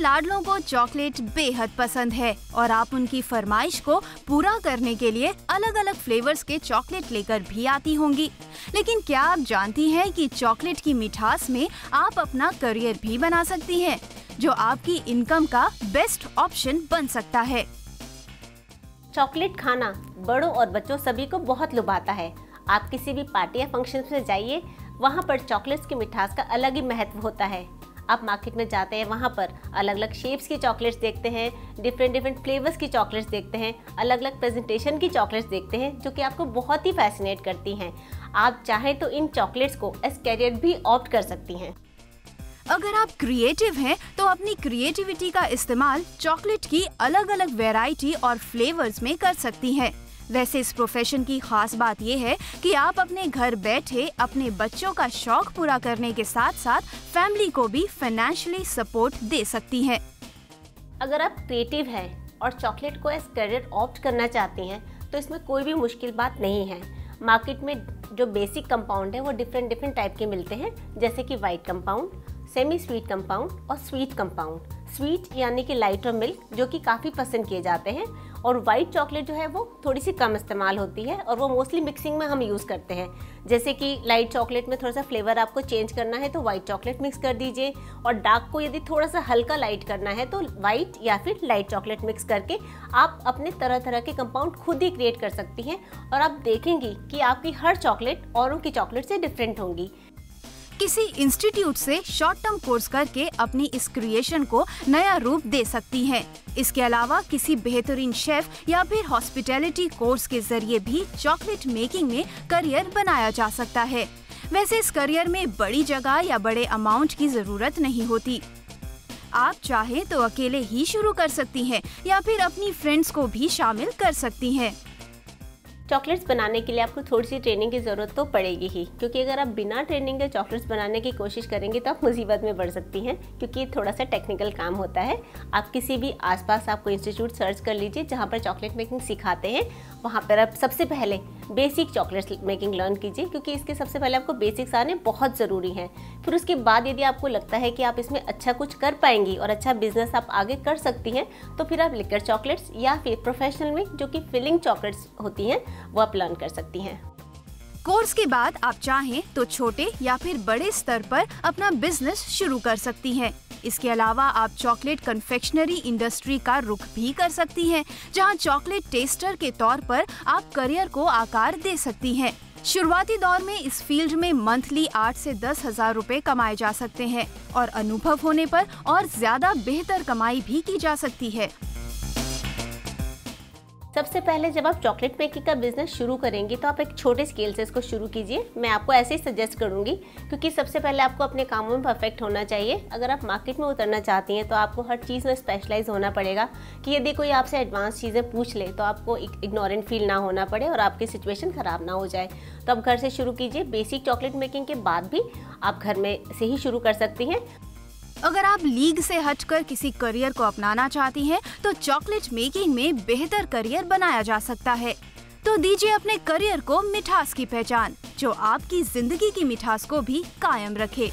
लाडलों को चॉकलेट बेहद पसंद है और आप उनकी फरमाइश को पूरा करने के लिए अलग अलग फ्लेवर्स के चॉकलेट लेकर भी आती होंगी। लेकिन क्या आप जानती हैं कि चॉकलेट की मिठास में आप अपना करियर भी बना सकती हैं, जो आपकी इनकम का बेस्ट ऑप्शन बन सकता है। चॉकलेट खाना बड़ों और बच्चों सभी को बहुत लुभाता है। आप किसी भी पार्टी या फंक्शन में जाइए, वहाँ पर चॉकलेट्स की मिठास का अलग ही महत्व होता है। आप मार्केट में जाते हैं, वहाँ पर अलग अलग शेप्स की चॉकलेट्स देखते हैं, डिफरेंट फ्लेवर्स की चॉकलेट्स देखते हैं, अलग अलग प्रेजेंटेशन की चॉकलेट्स देखते हैं, जो कि आपको बहुत ही फैसिनेट करती हैं। आप चाहें तो इन चॉकलेट्स को एज कैरियर भी ऑप्ट कर सकती हैं। अगर आप क्रिएटिव हैं तो अपनी क्रिएटिविटी का इस्तेमाल चॉकलेट की अलग अलग वैरायटी और फ्लेवर्स में कर सकती हैं। वैसे इस प्रोफेशन की खास बात ये है कि आप अपने घर बैठे अपने बच्चों का शौक पूरा करने के साथ साथ फैमिली को भी फाइनेंशियली सपोर्ट दे सकती हैं। अगर आप क्रिएटिव हैं और चॉकलेट को एज करियर ऑप्ट करना चाहती हैं तो इसमें कोई भी मुश्किल बात नहीं है। मार्केट में जो बेसिक कंपाउंड है वो डिफरेंट टाइप के मिलते हैं, जैसे कि white compound, semi sweet compound और स्वीट कंपाउंड। स्वीट यानी कि लाइट और मिल्क, जो कि काफ़ी पसंद किए जाते हैं, और वाइट चॉकलेट जो है वो थोड़ी सी कम इस्तेमाल होती है और वो मोस्टली मिक्सिंग में हम यूज़ करते हैं। जैसे कि लाइट चॉकलेट में थोड़ा सा फ्लेवर आपको चेंज करना है तो वाइट चॉकलेट मिक्स कर दीजिए, और डार्क को यदि थोड़ा सा हल्का लाइट करना है तो वाइट या फिर लाइट चॉकलेट मिक्स करके आप अपने तरह तरह के कंपाउंड खुद ही क्रिएट कर सकती हैं, और आप देखेंगी कि आपकी हर चॉकलेट औरों की चॉकलेट से डिफरेंट होंगी। किसी इंस्टीट्यूट से शॉर्ट टर्म कोर्स करके अपनी इस क्रिएशन को नया रूप दे सकती हैं। इसके अलावा किसी बेहतरीन शेफ या फिर हॉस्पिटैलिटी कोर्स के जरिए भी चॉकलेट मेकिंग में करियर बनाया जा सकता है। वैसे इस करियर में बड़ी जगह या बड़े अमाउंट की जरूरत नहीं होती। आप चाहें तो अकेले ही शुरू कर सकती हैं या फिर अपनी फ्रेंड्स को भी शामिल कर सकती हैं। चॉकलेट्स बनाने के लिए आपको थोड़ी सी ट्रेनिंग की ज़रूरत तो पड़ेगी ही, क्योंकि अगर आप बिना ट्रेनिंग के चॉकलेट्स बनाने की कोशिश करेंगे तो आप मुसीबत में पड़ सकती हैं, क्योंकि ये थोड़ा सा टेक्निकल काम होता है। आप किसी भी आसपास आपको इंस्टीट्यूट सर्च कर लीजिए जहाँ पर चॉकलेट मेकिंग सिखाते हैं, वहाँ पर आप सबसे पहले बेसिक चॉकलेट मेकिंग लर्न कीजिए, क्योंकि इसके सबसे पहले आपको बेसिक्स आने बहुत ज़रूरी हैं। फिर उसके बाद यदि आपको लगता है कि आप इसमें अच्छा कुछ कर पाएंगी और अच्छा बिजनेस आप आगे कर सकती हैं, तो फिर आप लिकर चॉकलेट्स या फिर प्रोफेशनल में जो कि फिलिंग चॉकलेट्स होती हैं वो आप लर्न कर सकती हैं। कोर्स के बाद आप चाहें तो छोटे या फिर बड़े स्तर पर अपना बिजनेस शुरू कर सकती हैं। इसके अलावा आप चॉकलेट कन्फेक्शनरी इंडस्ट्री का रुख भी कर सकती हैं, जहां चॉकलेट टेस्टर के तौर पर आप करियर को आकार दे सकती हैं। शुरुआती दौर में इस फील्ड में मंथली 8 से 10 हजार रुपए कमाए जा सकते हैं और अनुभव होने पर और ज्यादा बेहतर कमाई भी की जा सकती है। सबसे पहले जब आप चॉकलेट मेकिंग का बिजनेस शुरू करेंगे तो आप एक छोटे स्केल से इसको शुरू कीजिए। मैं आपको ऐसे ही सजेस्ट करूंगी, क्योंकि सबसे पहले आपको अपने कामों में परफेक्ट होना चाहिए। अगर आप मार्केट में उतरना चाहती हैं तो आपको हर चीज़ में स्पेशलाइज होना पड़ेगा, कि यदि कोई आपसे एडवांस चीज़ें पूछ ले तो आपको इग्नोरेंट फील ना होना पड़े और आपकी सिचुएशन ख़राब ना हो जाए। तो आप घर से शुरू कीजिए। बेसिक चॉकलेट मेकिंग के बाद भी आप घर में से ही शुरू कर सकती हैं। अगर आप लीग से हटकर किसी करियर को अपनाना चाहती हैं, तो चॉकलेट मेकिंग में बेहतर करियर बनाया जा सकता है। तो दीजिए अपने करियर को मिठास की पहचान, जो आपकी जिंदगी की मिठास को भी कायम रखे।